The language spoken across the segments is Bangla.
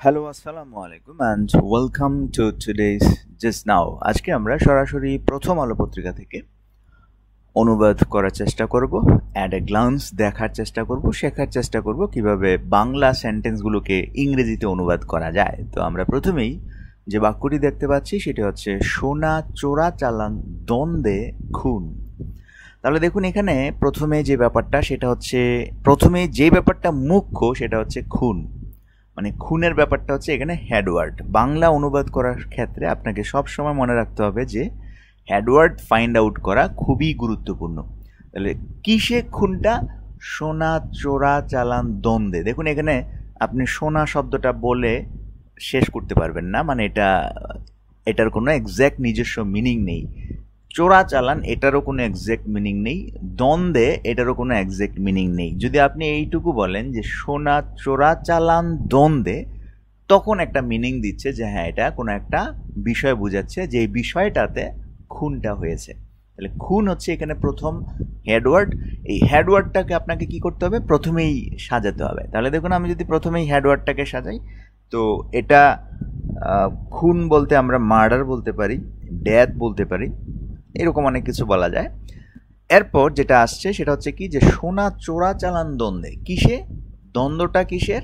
হ্যালো আসসালামু আলাইকুম and welcome to today's just now. আজকে আমরা সরাসরি প্রথম আলো পত্রিকা থেকে অনুবাদ করার চেষ্টা করব, অ্যাট এ গ্লান্স দেখার চেষ্টা করব, শেখার চেষ্টা করব কিভাবে বাংলা সেন্টেন্সগুলোকে ইংরেজিতে অনুবাদ করা যায়। তো আমরা প্রথমেই যে বাক্যটি দেখতে পাচ্ছি সেটি হচ্ছে সোনা চোরা চালান দ্বন্দ্বে খুন। তাহলে দেখুন এখানে প্রথমে যে ব্যাপারটা মুখ্য সেটা হচ্ছে খুন, মানে খুনের ব্যাপারটা হচ্ছে এখানে হেডওয়ার্ড। বাংলা অনুবাদ করার ক্ষেত্রে আপনাকে সব সময় মনে রাখতে হবে যে হেডওয়ার্ড ফাইন্ড আউট করা খুবই গুরুত্বপূর্ণ। তাহলে কিসে খুনটা? সোনা চোরা চালান দ্বন্দ্বে। দেখুন এখানে আপনি সোনা শব্দটা বলে শেষ করতে পারবেন না, মানে এটার কোনো এক্স্যাক্ট নিজস্ব মিনিং নেই। চোরা চালান এটারও কোনো এক্স্যাক্ট মিনিং নেই, দ্বন্দ্বে এটারও কোনো এক্স্যাক্ট মিনিং নেই। যদি আপনি এইটুকু বলেন যে সোনা চোরা চালান দ্বন্দ্বে, তখন একটা মিনিং দিচ্ছে যে হ্যাঁ এটা কোনো একটা বিষয় বোঝাচ্ছে যে এই বিষয়টাতে খুনটা হয়েছে। তাহলে খুন হচ্ছে এখানে প্রথম হেডওয়ার্ড। এই হেডওয়ার্ডটাকে আপনাকে কি করতে হবে? প্রথমেই সাজাতে হবে। তাহলে দেখুন আমি যদি প্রথমেই হেডওয়ার্ডটাকে সাজাই, তো এটা খুন বলতে আমরা মার্ডার বলতে পারি, ডেথ বলতে পারি, এরকম অনেক কিছু বলা যায়। এরপর যেটা আসছে সেটা হচ্ছে কি, যে সোনা চোরা চালান দ্বন্দ্বে। কিসে? দ্বন্দ্বটা কিসের?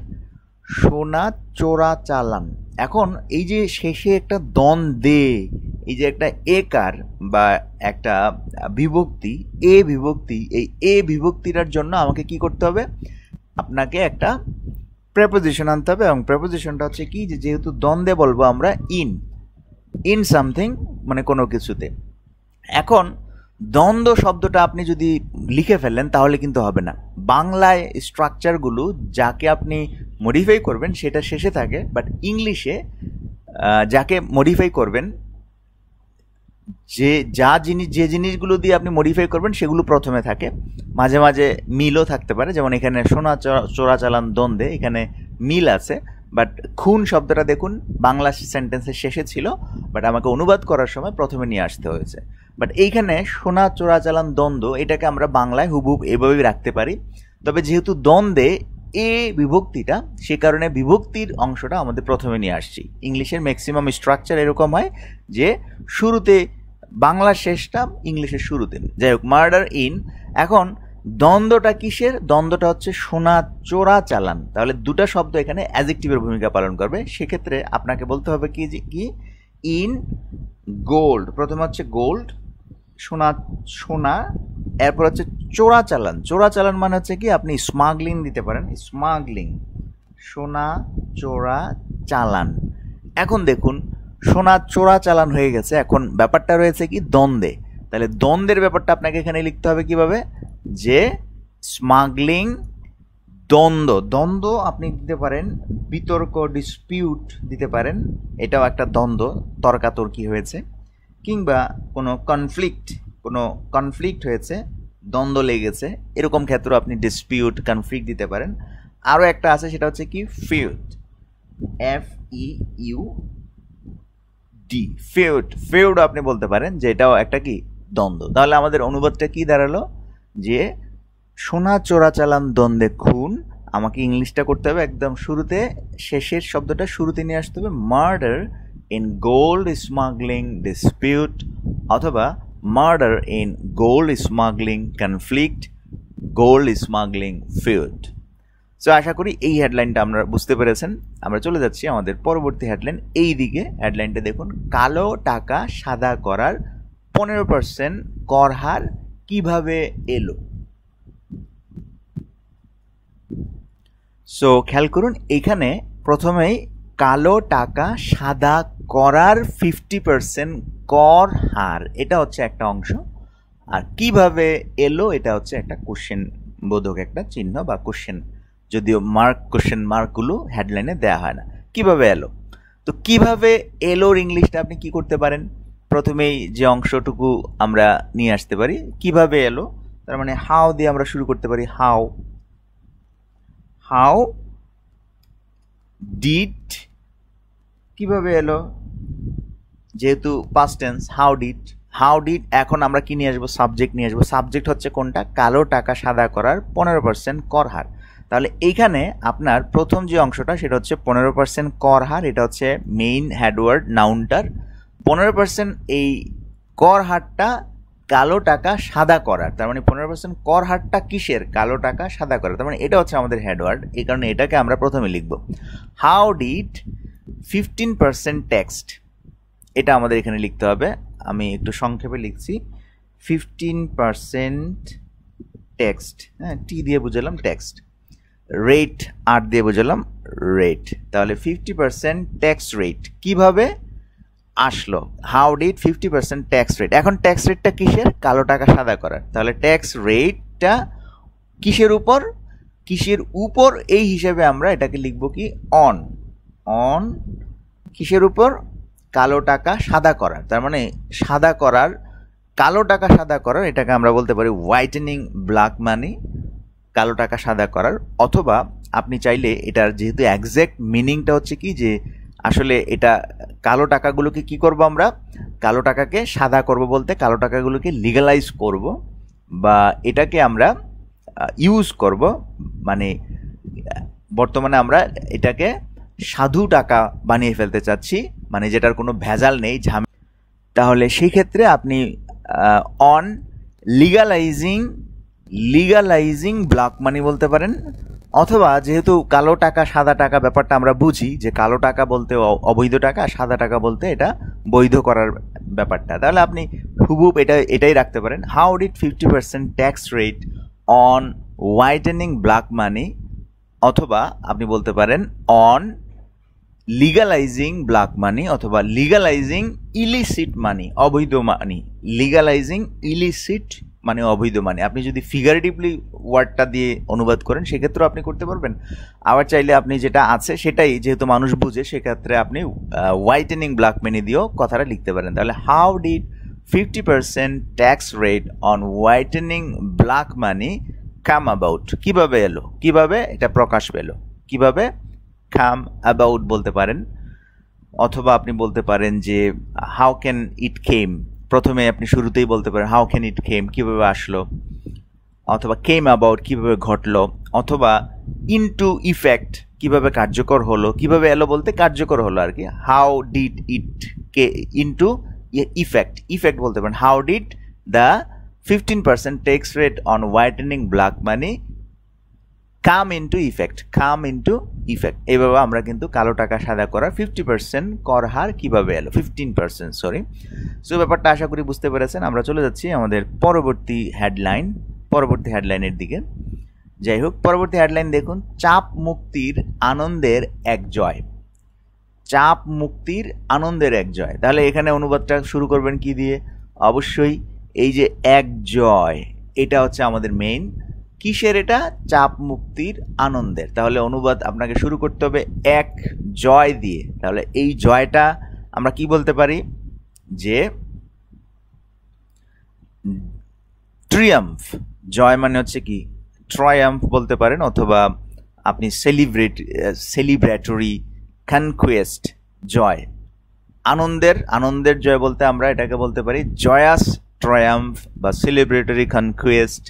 সোনা চোরা চালান। এখন এই যে শেষে একটা দ্বন্দ্বে, এই যে একটা একার বা একটা বিভক্তি, এই বিভক্তিটার জন্য আমাকে কি করতে হবে? আপনাকে একটা প্রেপোজিশন আনতে হবে, এবং প্রেপোজিশনটা হচ্ছে কি, যেহেতু দ্বন্দ্বে বলবো আমরা ইন সামথিং, মানে কোনো কিছুতে। এখন দ্বন্দ্ব শব্দটা আপনি যদি লিখে ফেলেন তাহলে কিন্তু হবে না। বাংলায় স্ট্রাকচারগুলো যাকে আপনি মডিফাই করবেন সেটা শেষে থাকে, বাট ইংলিশে যাকে মডিফাই করবেন, যে জিনিসগুলো দিয়ে আপনি মডিফাই করবেন সেগুলো প্রথমে থাকে। মাঝে মাঝে মিলও থাকতে পারে, যেমন এখানে সোনা চোরা চালান দ্বন্দ্বে এখানে মিল আছে, বাট খুন শব্দটা দেখুন বাংলা সেন্টেন্সের শেষে ছিল, বাট আমাকে অনুবাদ করার সময় প্রথমে নিয়ে আসতে হয়েছে। বাট এইখানে সোনা চোরা চালান দ্বন্দ্ব, এটাকে আমরা বাংলায় হুবহুব এভাবেই রাখতে পারি। তবে যেহেতু দ্বন্দ্বে বিভক্তিটা, সে কারণে বিভক্তির অংশটা আমাদের প্রথমে নিয়ে আসছি। ইংলিশের ম্যাক্সিমাম স্ট্রাকচার এরকম হয় যে শুরুতে বাংলার শেষটা ইংলিশের শুরুতে। যাই হোক, মার্ডার ইন। এখন দ্বন্দ্বটা কিসের? দ্বন্দ্বটা হচ্ছে সোনা চোরা চালান। তাহলে দুটা শব্দ এখানে অ্যাডজেক্টিভের ভূমিকা পালন করবে। সেক্ষেত্রে আপনাকে বলতে হবে কি ইন গোল্ড। প্রথমে হচ্ছে গোল্ড, সোনা, এরপর হচ্ছে চোরা চালান। চোরা চালান মানে হচ্ছে কি, আপনি স্মাগলিং দিতে পারেন, স্মাগলিং, সোনা চোরা চালান। এখন দেখুন সোনা চোরা চালান হয়ে গেছে, এখন ব্যাপারটা রয়েছে কি দ্বন্দ্বে। তাহলে দ্বন্দ্বের ব্যাপারটা আপনাকে এখানে লিখতে হবে কিভাবে, যে স্মাগলিং দ্বন্দ্ব আপনি দিতে পারেন বিতর্ক, ডিসপিউট দিতে পারেন, এটাও একটা দ্বন্দ্ব, তর্কাতর্কি হয়েছে। কিংবা কোনো কনফ্লিক্ট হয়েছে, দ্বন্দ্ব লেগেছে, এরকম ক্ষেত্রে আপনি ডিসপিউট, কনফ্লিক্ট দিতে পারেন। আরও একটা আছে সেটা হচ্ছে কি ফিউড, ফিউড আপনি বলতে পারেন যে এটাও একটা কি দ্বন্দ্ব। তাহলে আমাদের অনুবাদটা কি দাঁড়ালো, যে সোনা চোরা চালান দ্বন্দ্বে খুন। আমাকে ইংলিশটা করতে হবে একদম শুরুতে, শেষের শব্দটা শুরুতে নিয়ে আসতে হবে। Murder in gold smuggling dispute, অথবা murder in gold smuggling conflict, gold smuggling feud. So আশা করি এই হেডলাইনটা আমরা বুঝতে পেরেছেন। আমরা চলে যাচ্ছি আমাদের পরবর্তী হেডলাইন। এই দিকে হেডলাইনটা দেখুন, কালো টাকা সাদা করার 15% কর হার কিভাবে এলো। সো খেয়াল করুন, এখানে প্রথমেই কালো টাকা সাদা করার 50% কর হার, এটা হচ্ছে একটা অংশ। আর কিভাবে এলো, এটা হচ্ছে একটা কোশ্চেন বোধক একটা চিহ্ন বা কোশ্চেন, যদিও কোশ্চেন মার্কগুলো হেডলাইনে দেওয়া হয় না। কিভাবে এলো, তো কিভাবে এলোর ইংলিশটা আপনি কি করতে পারেন? প্রথমেই যে অংশটুকু আমরা নিয়ে আসতে পারি, কিভাবে এলো, তার মানে হাউ দিয়ে আমরা শুরু করতে পারি। হাউ ডিড, কিভাবে এলো, যেহেতু পাস্ট টেন্স, হাউ ডিড। এখন আমরা কি নিয়ে আসবো? সাবজেক্ট নিয়ে আসবো। সাবজেক্ট হচ্ছে কোনটা? কালো টাকা সাদা করার 15% কর হার। তাহলে এইখানে আপনার প্রথম যে অংশটা সেটা হচ্ছে 15% কর হার, এটা হচ্ছে মেইন হেডওয়ার্ড নাউনটার। 15% এই কর হারটা কালো টাকা সাদা করার, তার মানে 15% কর হারটা কিসের? কালো টাকা সাদা করার, তার মানে এটা হচ্ছে আমাদের হেডওয়ার্ড। এই কারণে এটাকে আমরা প্রথমে লিখব। হাউ ডিড 15% ট্যাক্সড, এটা আমাদের এখানে লিখতে হবে। আমি একটু সংক্ষেপে লিখছি, 15% ট্যাক্সড, হ্যাঁ, টি দিয়ে বুঝালাম ট্যাক্সড, রেট আর দিয়ে বুঝালাম রেট। তাহলে 50% ট্যাক্স রেট কিভাবে আসলো? How did 50% tax rate. এখন ট্যাক্স রেটটা কিসের? কালো টাকা সাদা করার। তাহলে ট্যাক্স রেটটা কিসের উপর? কিসের উপর? এই হিসেবে আমরা এটাকে লিখব কি? অন। অন কিসের উপর? কালো টাকা সাদা করার। তার মানে সাদা করার, কালো টাকা সাদা করার, এটাকে আমরা বলতে পারি হোয়াইটেনিং ব্ল্যাক মানি, কালো টাকা সাদা করার। অথবা আপনি চাইলে এটার যেহেতু এক্স্যাক্ট মিনিংটা হচ্ছে কি, যে আসলে এটা কালো টাকাগুলোকে কি করব আমরা? কালো টাকাকে সাদা করব বলতে কালো টাকাগুলোকে লিগালাইজ করব, বা এটাকে আমরা ইউজ করব, মানে বর্তমানে আমরা এটাকে সাধু টাকা বানিয়ে ফেলতে চাচ্ছি, মানে যেটার কোনো ভেজাল নেই, ঝামেলা। তাহলে সেই ক্ষেত্রে আপনি অন লিগালাইজিং ব্ল্যাক মানি বলতে পারেন। অথবা যেহেতু কালো টাকা সাদা টাকা ব্যাপারটা আমরা বুঝি, যে কালো টাকা বলতে অবৈধ টাকা, সাদা টাকা বলতে এটা বৈধ করার ব্যাপারটা, তাহলে আপনি হুবহুব এটাই রাখতে পারেন। How did 50% tax rate on whitening black মানি, অথবা আপনি বলতে পারেন অন লিগালাইজিং ব্ল্যাক মানি, অথবা লিগালাইজিং ইলিসিট মানি, অবৈধ মানি। লিগালাইজিং ইলিসিট মানে অবৈধ মানি। আপনি যদি ফিগারেটিভলি ওয়ার্ডটা দিয়ে অনুবাদ করেন সেক্ষেত্রেও আপনি করতে পারবেন। আবার চাইলে আপনি যেটা আছে সেটাই যেহেতু মানুষ বুঝে, সেক্ষেত্রে আপনি হোয়াইটেনিং ব্ল্যাক মানি দিয়েও কথাটা লিখতে পারেন। তাহলে how did 50% tax rate on whitening black money come about, কিভাবে এলো, কিভাবে এটা প্রকাশ পেল, কিভাবে কাম অ্যাবাউট বলতে পারেন। অথবা আপনি বলতে পারেন যে হাউ ক্যান ইট কেম, প্রথমে আপনি শুরুতেই বলতে পারেন হাউ ক্যান ইট কেম, কিভাবে আসলো। অথবা কেম অ্যাবাউট, কিভাবে ঘটলো। অথবা ইনটু ইফেক্ট, কিভাবে কার্যকর হলো, কিভাবে এলো বলতে কার্যকর হলো আর কি। How did it into effect, effect বলতে পারেন how did the 15% tax rate on whitening black money come into effect, come into effect. এইভাবে আমরা কিন্তু কালো টাকা সাদা করার 50% কর হার কিভাবে এলো, 15%, সরি। সো ব্যাপারটা আশা করি বুঝতে পেরেছেন। আমরা চলে যাচ্ছি আমাদের পরবর্তী হেডলাইনের দিকে। যাই হোক, পরবর্তী হেডলাইন দেখুন, চাপ মুক্তির আনন্দের এক জয়। চাপ মুক্তির আনন্দের এক জয়। তাহলে এখানে অনুবাদটা শুরু করবেন কি দিয়ে? অবশ্যই এই যে এক জয়, এটা হচ্ছে আমাদের মেইন। কিসের এটা? চাপ মুক্তির আনন্দের। তাহলে অনুবাদ আপনাকে শুরু করতে হবে এক জয় দিয়ে। তাহলে এই জয়টা আমরা কি বলতে পারি? যে ট্রিয়াম্ফ, জয় মানে হচ্ছে কি ট্রায়াম্ফ বলতে পারেন, অথবা আপনি সেলিব্রেটরি কনকুয়েস্ট, জয়, আনন্দের জয় বলতে আমরা এটাকে বলতে পারি জয়াস ট্রায়াম্ফ বা সেলিব্রেটরি কনকুয়েস্ট,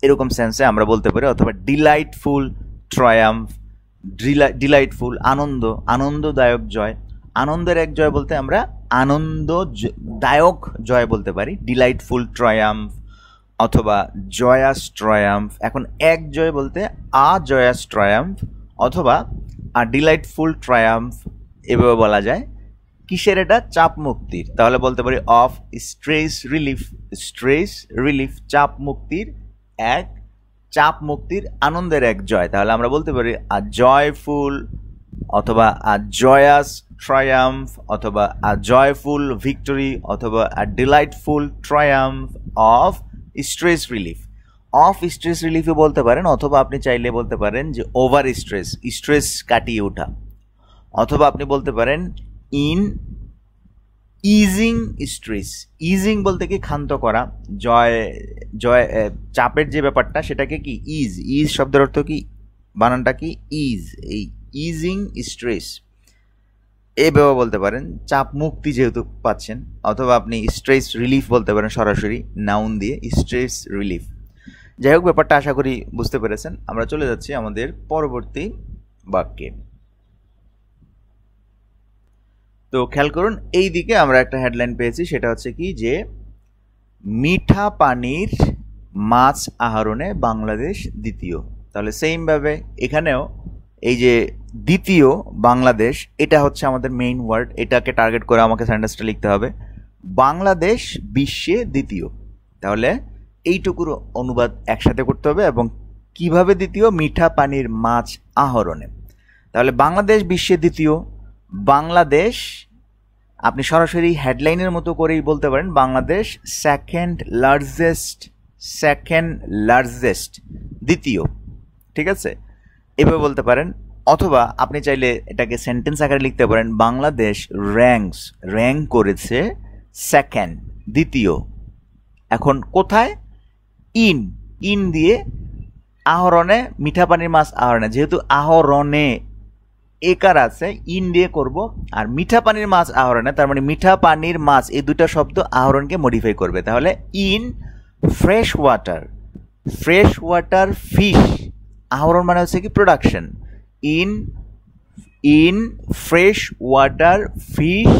এরকম সেন্সে আমরা বলতে পারি। অথবা ডিলাইটফুল ট্রায়াম্ফ, ডিলাইটফুল আনন্দদায়ক জয়। আনন্দের এক জয় বলতে আমরা আনন্দদায়ক জয় বলতে পারি, ডিলাইটফুল ট্রায়াম্ফ অথবা জয়াস ট্রায়াম্ফ। এখন এক জয় বলতে আ জয়াস ট্রায়াম্ফ অথবা আ ডিলাইটফুল ট্রায়াম্ফ, এভাবে বলা যায়। কিসের এটা? চাপ মুক্তির। তাহলে বলতে পারি অফ স্ট্রেস রিলিফ, চাপ মুক্তির আনন্দের এক জয়। তাহলে আমরা বলতে পারি আ জয়ফুল, অথবা আ জয়াস ট্রায়াম্ফ, অথবা আ জয়ফুল ভিক্টরি, অথবা আ ডিলাইটফুল ট্রায়াম্ফ অফ স্ট্রেস রিলিফও বলতে পারেন। অথবা আপনি চাইলে বলতে পারেন যে ওভার স্ট্রেস কাটিয়ে ওঠা। অথবা আপনি বলতে পারেন ইন ইজিং স্ট্রেস। ইজিং বলতে কি ক্ষান্ত করা, চাপের যে ব্যাপারটা সেটাকে কি ইজ শব্দের অর্থ কি, বানানটা কি ইজ, এই ইজিং স্ট্রেস এভাবে বলতে পারেন, চাপ মুক্তি যেহেতু পাচ্ছেন। অথবা আপনি স্ট্রেস রিলিফ বলতে পারেন সরাসরি নাউন দিয়ে, স্ট্রেস রিলিফ। যাই হোক, ব্যাপারটা আশা করি বুঝতে পেরেছেন। আমরা চলে যাচ্ছি আমাদের পরবর্তী বাক্যে। তো খেয়াল করুন, এই দিকে আমরা একটা হেডলাইন পেয়েছি, সেটা হচ্ছে কি যে মিঠা পানির মাছ আহরণে বাংলাদেশ দ্বিতীয়। তাহলে সেইমভাবে এখানেও এই যে দ্বিতীয় বাংলাদেশ, এটা হচ্ছে আমাদের মেইন ওয়ার্ড, এটাকে টার্গেট করে আমাকে সেন্টেন্সটা লিখতে হবে, বাংলাদেশ বিশ্বে দ্বিতীয়। তাহলে এইটুকুর অনুবাদ একসাথে করতে হবে, এবং কিভাবে দ্বিতীয়, মিঠা পানির মাছ আহরণে। তাহলে বাংলাদেশ বিশ্বে দ্বিতীয়, বাংলাদেশ আপনি সরাসরি হেডলাইনের মতো করেই বলতে পারেন বাংলাদেশ সেকেন্ড লার্জেস্ট দ্বিতীয়, ঠিক আছে, এভাবে বলতে পারেন। অথবা আপনি চাইলে এটাকে সেন্টেন্স আকারে লিখতে পারেন বাংলাদেশ র্যাঙ্ক করেছে সেকেন্ড দ্বিতীয়। এখন কোথায়, ইন দিয়ে আহরণে, মিঠা পানির মাছ আহরণে, যেহেতু আহরণে একার আছে, ইন দিয়ে করব। আর মিঠা পানির মাছ আহরণে, তার মানে মিঠা পানির মাছ, এই দুটা শব্দ আহরণকে মডিফাই করবে। তাহলে ইন ফ্রেশ ওয়াটার ফিশ, আহরণ মানে হচ্ছে কি production, in fresh water fish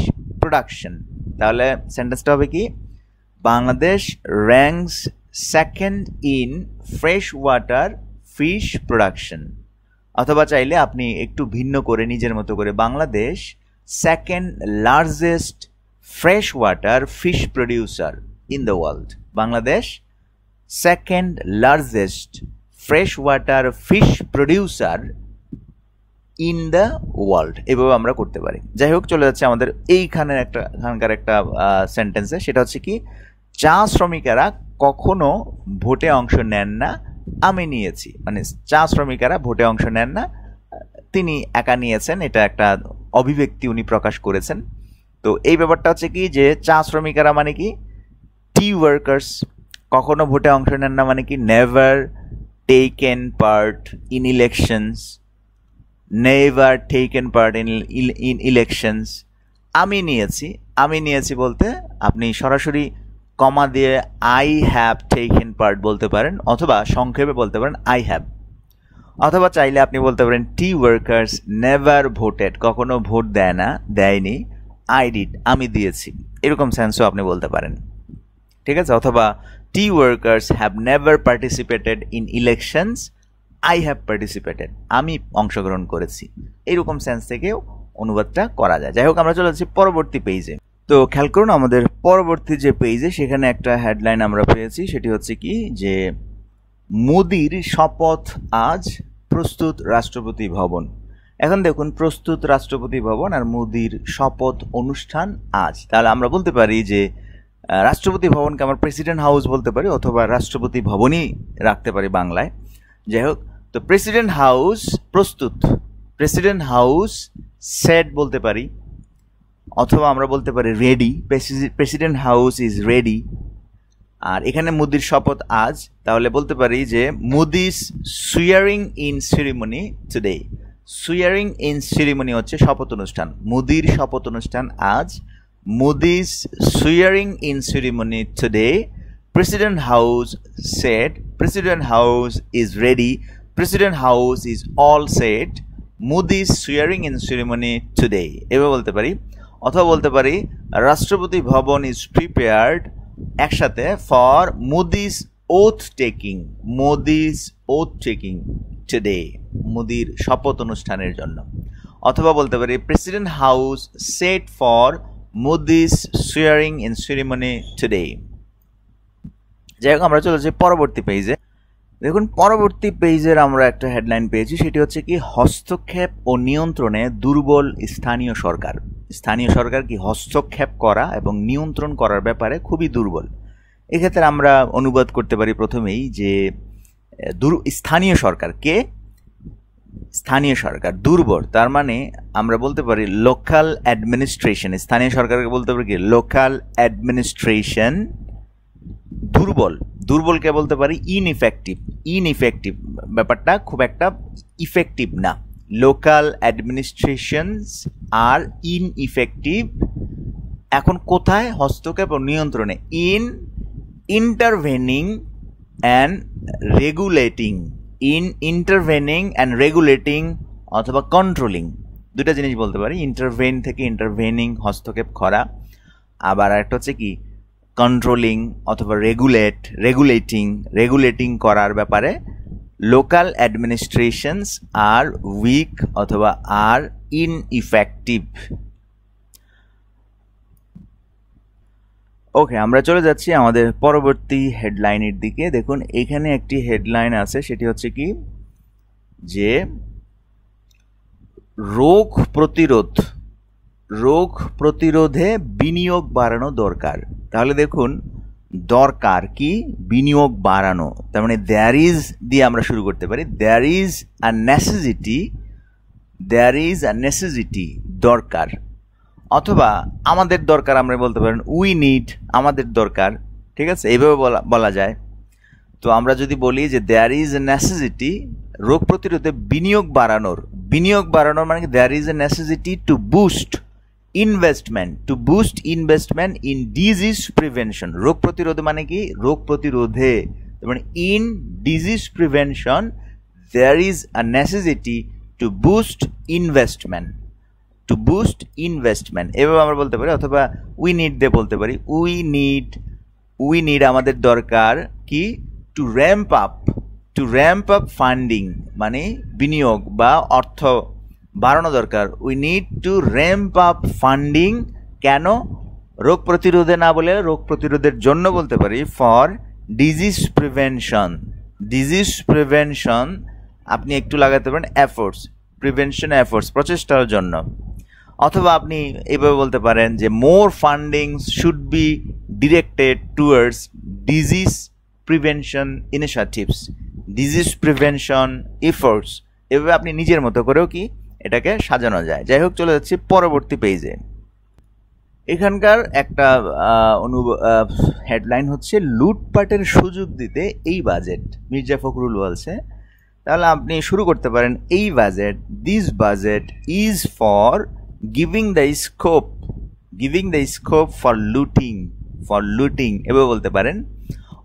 production. তাহলে সেন্টেন্সটা হবে কি, Bangladesh ranks second in fresh water fish production. অথবা চাইলে আপনি একটু ভিন্ন করে নিজের মতো করে Bangladesh second largest fresh water fish producer in the world, Bangladesh second largest fresh water fish producer in the world, এভাবে আমরা করতে পারি। যাই হোক, চলে যাচ্ছে আমাদের এখানকার একটা সেন্টেন্সে, সেটা হচ্ছে কি, চা শ্রমিকেরা কখনো ভোটে অংশ নেন না, আমি নিয়েছি। মানে চা শ্রমিকেরা ভোটে অংশ নেন না, তিনি একা নিয়েছেন, এটা একটা অভিব্যক্তি উনি প্রকাশ করেছেন। তো এই ব্যাপারটা হচ্ছে কি যে চা শ্রমিকেরা মানে কি, টি ওয়ার্কার্স, কখনো ভোটে অংশ নেন না মানে কি, never taken part in elections, in elections. আমি নিয়েছি বলতে আপনি সরাসরি কমা দিয়ে আই হ্যাভ টেকেন পার্ট বলতে পারেন, অথবা সংক্ষেপে বলতে পারেন আই হ্যাভ। অথবা চাইলে আপনি বলতে পারেন টি ওয়ার্কার্স নেভার ভোটেড, কখনো ভোট দেয়নি, আই ডিড, আমি দিয়েছি, এরকম সেন্সও আপনি বলতে পারেন, ঠিক আছে। অথবা tea workers have never participated in elections, I have participated, আমি অংশগ্রহণ করেছি, এরকম সেন্স থেকেও অনুবাদটা করা যায়। যাই হোক, আমরা চলে যাচ্ছি পরবর্তী পেজে। তো খেয়াল করুন, আমাদের পরবর্তী যে পেজে, সেখানে একটা হেডলাইন আমরা পেয়েছি, সেটি হচ্ছে কি যে মোদির শপথ আজ, প্রস্তুত রাষ্ট্রপতি ভবন। এখন দেখুন, প্রস্তুত রাষ্ট্রপতি ভবন আর মোদির শপথ অনুষ্ঠান আজ। তাহলে আমরা বলতে পারি যে রাষ্ট্রপতি ভবনকে আমরা প্রেসিডেন্ট হাউস বলতে পারি, অথবা রাষ্ট্রপতি ভবনই রাখতে পারি বাংলায়। যাই হোক, তো প্রেসিডেন্ট হাউস প্রস্তুত, প্রেসিডেন্ট হাউস সেট বলতে পারি, অথবা আমরা বলতে পারি ready, president house is ready. আর এখানে মোদির শপথ আজ, তাহলে বলতে পারি যে Modi's swearing in ceremony today. Swearing in ceremony হচ্ছে শপথ অনুষ্ঠান, মোদির শপথ অনুষ্ঠান আজ, Modi's swearing in ceremony today. President house set, president house is ready, president house is all set, Modi's swearing in ceremony today, এভাবে বলতে পারি। অথবা বলতে পারি রাষ্ট্রপতি ভবন ইজ প্রিপেয়ার্ড, একসাথে, for Modi's oath taking, Modi's oath taking today, মোদির শপথ অনুষ্ঠানের জন্য। অথবা বলতে পারি president house set for Modi's swearing in ceremony today. যাই হোক, আমরা চলে যাই পরবর্তী পেজে। দেখুন, পরবর্তী পেজের আমরা একটা হেডলাইন পেয়েছি, সেটি হচ্ছে কি, হস্তক্ষেপ ও নিয়ন্ত্রণে দুর্বল স্থানীয় সরকার। স্থানীয় সরকার কি হস্তক্ষেপ করা এবং নিয়ন্ত্রণ করার ব্যাপারে খুবই দুর্বল। এক্ষেত্রে আমরা অনুবাদ করতে পারি প্রথমেই যে স্থানীয় সরকার কে, স্থানীয় সরকার দুর্বল, তার মানে আমরা বলতে পারি লোকাল অ্যাডমিনিস্ট্রেশন, স্থানীয় সরকারকে বলতে পারি কি লোকাল অ্যাডমিনিস্ট্রেশন দুর্বল। দুর্বলকে বলতে পারি ইনইফেক্টিভ, ব্যাপারটা খুব একটা ইফেক্টিভ না। লোকাল অ্যাডমিনিস্ট্রেশনস আর ইনইফেক্টিভ। এখন কোথায়, হস্তক্ষেপ ও নিয়ন্ত্রণে, intervening and regulating, intervening and regulating অথবা কন্ট্রোলিং, দুটা জিনিস বলতে পারি। ইন্টারভেন থেকে ইন্টারভেনিং, হস্তক্ষেপ করা, আবার একটা হচ্ছে কি কন্ট্রোলিং অথবা রেগুলেটিং করার ব্যাপারে লোকাল অ্যাডমিনিস্ট্রেশনস আর উইক অথবা আর ইনইফেক্টিভ। ওকে, আমরা চলে যাচ্ছি আমাদের পরবর্তী হেডলাইনের দিকে। দেখুন এখানে একটি হেডলাইন আছে, সেটি হচ্ছে কি যে রোগ প্রতিরোধে বিনিয়োগ বাড়ানো দরকার। তাহলে দেখুন দরকার কি বিনিয়োগ বাড়ানো, তার মানে দেয়ার ইজ দিয়ে আমরা শুরু করতে পারি। দেয়ার ইজ আ নেসেসিটি, দরকার, অথবা আমাদের দরকার আমরা বলতে পারেন উই নিড, আমাদের দরকার। ঠিক আছে, এইভাবে বলা যায়। তো আমরা যদি বলি যে দেয়ার ইজ এ নেসেসিটি, রোগ প্রতিরোধে বিনিয়োগ বাড়ানোর মানে কি there is a necessity to boost investment in disease prevention. রোগ প্রতিরোধ মানে কি রোগ প্রতিরোধে, মানে in disease prevention there is a necessity to boost investment, এভাবে আমরা বলতে পারি। অথবা উই নিড দিয়ে বলতে পারি, উই নিড আমাদের দরকার কি টু র্যাম্প আপ ফান্ডিং, মানে বিনিয়োগ বা অর্থ বাড়ানো দরকার। We need to ramp up funding, কেন? রোগ প্রতিরোধে না বলে রোগ প্রতিরোধের জন্য বলতে পারি। ফর ডিজিজ প্রিভেনশন আপনি একটু লাগাতে পারেন এফোর্টস, প্রচেষ্টার জন্য। অথবা আপনি এইভাবে বলতে পারেন যে more funding should be directed towards disease prevention initiatives, disease prevention efforts. এভাবে আপনি নিজের মতো করেও কি এটাকে সাজানো যায়। যাই হোক, চলে যাচ্ছি পরবর্তী পেজে। এখানকার একটা হেডলাইন হচ্ছে লুটপাটের সুযোগ দিতে এই বাজেট, মির্জা ফখরুল বলছে। তাহলে আপনি শুরু করতে পারেন this budget is for giving the scope for looting এভাবে বলতে পারেন।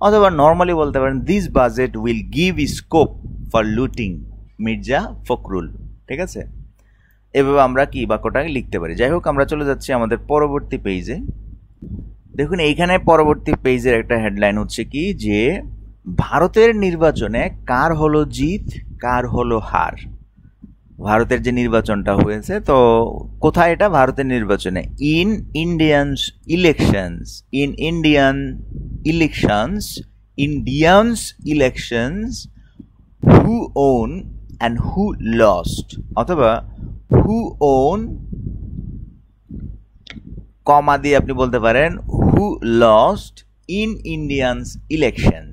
অথবা নর্মালি বলতে পারেন this budget will give scope for looting Mirza Fakhrul. ঠিক আছে, এভাবে আমরা কি বাক্যটাকে লিখতে পারি। যাই হোক, আমরা চলে যাচ্ছি আমাদের পরবর্তী পেজে। দেখুন এইখানে পরবর্তী পেজের একটা হেডলাইন হচ্ছে কি যে ভারতের নির্বাচনে কার হলো জিত, কার হলো হার। ভারতের যে নির্বাচনটা হয়েছে, তো কোথায় এটা? ভারতের নির্বাচনে Indian elections who won and who lost, অথবা হু ওন কমা দিয়ে আপনি বলতে পারেন হু লস্ট ইন ইন্ডিয়ানস ইলেকশন।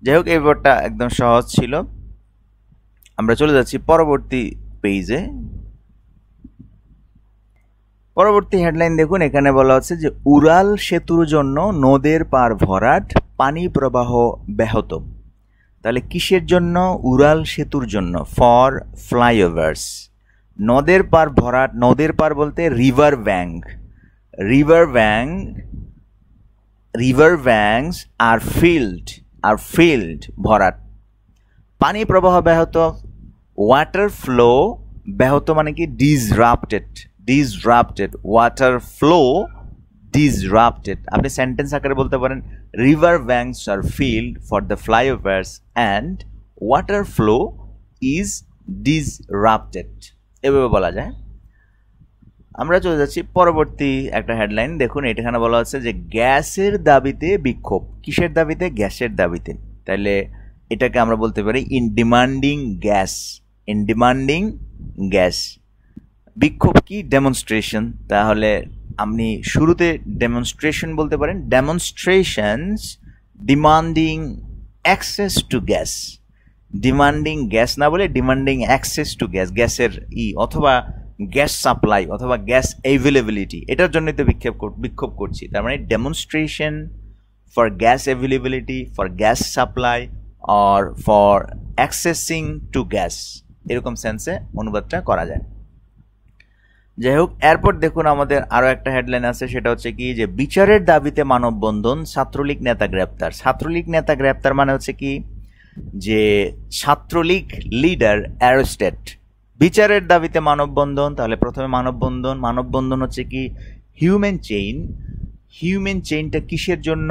যাই হোক, এই ব্যাপারটা একদম সহজ ছিল। আমরা চলে যাচ্ছি পরবর্তী পেজে। পরবর্তী হেডলাইন দেখুন, এখানে বলা হচ্ছে যে উড়াল সেতুর জন্য নদের পার ভরাট, পানি প্রবাহ ব্যাহত। তাহলে কিসের জন্য? উড়াল সেতুর জন্য, ফর ফ্লাইওভার্স। নদের পার ভরাট, নদের পার বলতে রিভার ব্যাঙ্কস আর ফিল্ড ভরাট। পানি প্রবাহ ব্যাহত, ওয়াটার ফ্লো ব্যাহত মানে কি ডিসরাপ্টেড, ওয়াটার ফ্লো ডিসরাপ্টেড। আপনি সেন্টেন্স আকারে বলতে পারেন river banks are filled for the flyovers and water flow is disrupted, এভাবে বলা যায়। আমরা চলে যাচ্ছি পরবর্তী একটা হেডলাইন। দেখুন এখানে বলা হচ্ছে যে গ্যাসের দাবিতে বিক্ষোভ। কিসের দাবিতে? গ্যাসের দাবিতে। তাহলে এটাকে আমরা বলতে পারি ইন ডিমান্ডিং গ্যাস। বিক্ষোভ কি? ডেমনস্ট্রেশন। তাহলে আপনি শুরুতে ডেমনস্ট্রেশন বলতে পারেন, demonstrations demanding access to gas. Demanding gas না বলে ডিমান্ডিং অ্যাক্সেস টু গ্যাস, গ্যাসের অথবা গ্যাস সাপ্লাই অথবা গ্যাস অ্যাভেলেবিলিটি, এটার জন্যই তো বিক্ষোভ করছি। তার মানে demonstration for gas availability, for gas supply or for accessing to gas, এরকম সেন্সে অনুবাদটা করা যায়। যাই হোক, এরপর দেখুন আমাদের আরো একটা হেডলাইন আছে, সেটা হচ্ছে কি যে বিচারের দাবিতে মানববন্ধন, ছাত্রলীগ নেতা গ্রেপ্তার। ছাত্রলীগ নেতা গ্রেপ্তার মানে হচ্ছে কি যে ছাত্রলীগ লিডার অ্যারেস্টেড। বিচারের দাবিতে মানববন্ধন, তাহলে প্রথমে মানববন্ধন হচ্ছে কি হিউম্যান চেইন। হিউম্যান চেইনটা কিসের জন্য?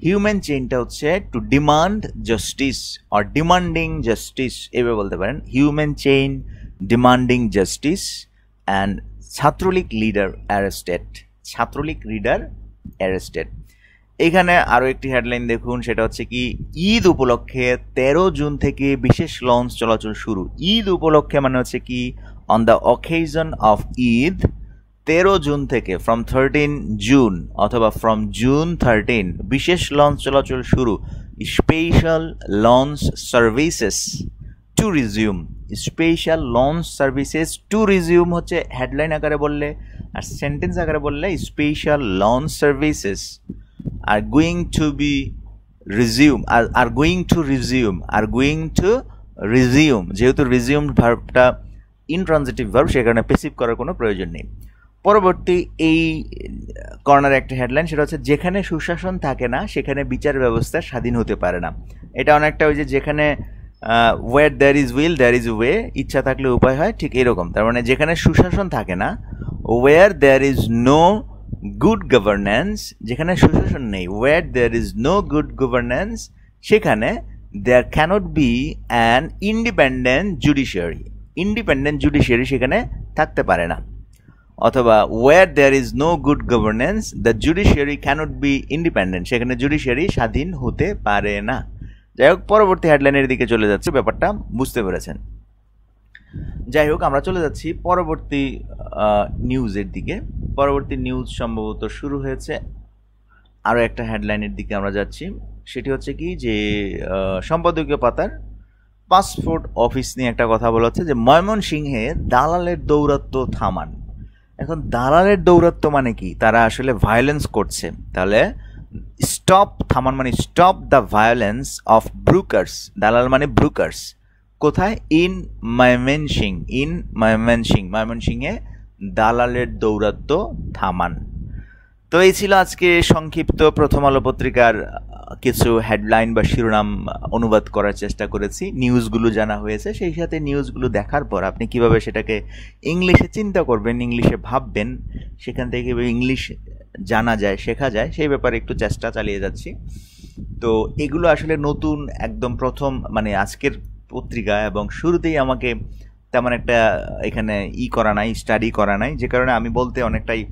হিউম্যান চেইনটা হচ্ছে two demand justice or demanding justice, এভাবে বলতে পারেন। Human chain demanding justice and Chhatra League leader arrested. Chhatra League leader arrested. এখানে আরও একটি হেডলাইন দেখুন, সেটা হচ্ছে কি ঈদ উপলক্ষে 13 জুন থেকে বিশেষ লঞ্চ চলাচল শুরু। ঈদ উপলক্ষে মানে হচ্ছে কি on the occasion of Eid, 13 June থেকে, ফ্রম 13 জুন অথবা ফ্রম জুন 13 বিশেষ লঞ্চ চলাচল শুরু। Special launch services to resume. Special launch services to resume হচ্ছে হেডলাইন আকারে বললে, আর সেন্টেন্স আকারে বললে special launch services are going to be resume, are going to resume। যেহেতু resumed ভার্বটা ইনট্রানজিটিভ ভার্ব, সে কারণে প্যাসিভ করার কোনো প্রয়োজন নেই। পরবর্তী এই কর্নারে একটা হেডলাইন, সেটা হচ্ছে যেখানে সুশাসন থাকে না সেখানে বিচার ব্যবস্থা স্বাধীন হতে পারে না। এটা অনেকটা ওই যে যেখানে where there is will there is way, ইচ্ছা থাকলে উপায় হয়, ঠিক এরকম। তার মানে যেখানে সুশাসন থাকে না, where there is no good governance, যেখানে সুশাসন নেই, where there is no good governance, সেখানে there cannot be an independent judiciary। Independent judiciary সেখানে থাকতে পারে না। অথবা where there is no good governance the judiciary cannot be independent, সেখানে জুডিশিয়ারি স্বাধীন হতে পারে না। যাই হোক, পরবর্তী হেডলাইনের দিকে চলে যাচ্ছে, ব্যাপারটা বুঝতে পেরেছেন। যাই হোক, আমরা চলে যাচ্ছি পরবর্তী নিউজের দিকে। পরবর্তী নিউজ সম্ভবত শুরু হয়েছে, আরও একটা হেডলাইনের দিকে আমরা যাচ্ছি। সেটি হচ্ছে কি যে সম্পাদকীয় পাতার পাসপোর্ট অফিস নিয়ে একটা কথা বলা হচ্ছে যে ময়মনসিংহে দালালের দৌরাত্ম্য থামান। এখন দালালের দৌরাত্ম্য মানে কি? তারা আসলে ভায়োলেন্স করছে। তাহলে স্টপ, থামান মানে স্টপ দ্য ভায়োলেন্স অফ ব্রুকার্স। দালাল মানে ব্রুকার্স। কোথায়? ইন ময়মনসিংহ। ময়মনসিংহে দালালের দৌরাত্ম্য থামান। তো এই ছিল আজকে সংক্ষিপ্ত প্রথম আলো পত্রিকার কিছু হেডলাইন বা শিরোনাম অনুবাদ করার চেষ্টা করেছি। নিউজগুলো জানা হয়েছে, সেই সাথে নিউজগুলো দেখার পর আপনি কিভাবে সেটাকে ইংলিশে চিন্তা করবেন, ইংলিশে ভাববেন, সেখান থেকে ইংলিশ জানা যায়, শেখা যায়, সেই ব্যাপারে একটু চেষ্টা চালিয়ে যাচ্ছি। তো এগুলো আসলে নতুন, একদম প্রথম মানে আজকের পত্রিকা, এবং শুরুতেই আমাকে তেমন একটা এখানে করা নাই, স্টাডি করা নাই, যে কারণে আমি বলতে অনেকটাই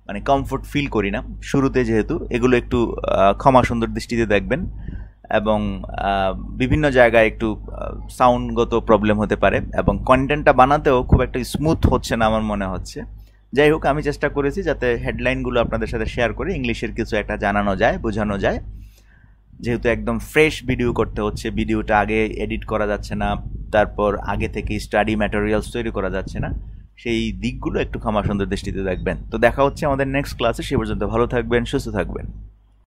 মানে কমফোর্ট ফিল করি না শুরুতে। যেহেতু এগুলো একটু ক্ষমা সুন্দর দৃষ্টিতে দেখবেন, এবং বিভিন্ন জায়গায় একটু সাউন্ডগত প্রবলেম হতে পারে, এবং কন্টেন্টটা বানাতেও খুব একটা স্মুথ হচ্ছে না আমার মনে হচ্ছে। যাই হোক, আমি চেষ্টা করেছি যাতে হেডলাইনগুলো আপনাদের সাথে শেয়ার করে ইংলিশের কিছু একটা জানানো যায়, বোঝানো যায়। যেহেতু একদম ফ্রেশ ভিডিও করতে হচ্ছে, ভিডিওটা আগে এডিট করা যাচ্ছে না, তারপর আগে থেকে স্টাডি ম্যাটেরিয়ালস তৈরি করা যাচ্ছে না, সেই দিকগুলো একটু ক্ষমা সুন্দর দৃষ্টিতে দেখবেন। তো দেখা হচ্ছে আমাদের নেক্সট ক্লাসে। সে পর্যন্ত ভালো থাকবেন, সুস্থ থাকবেন।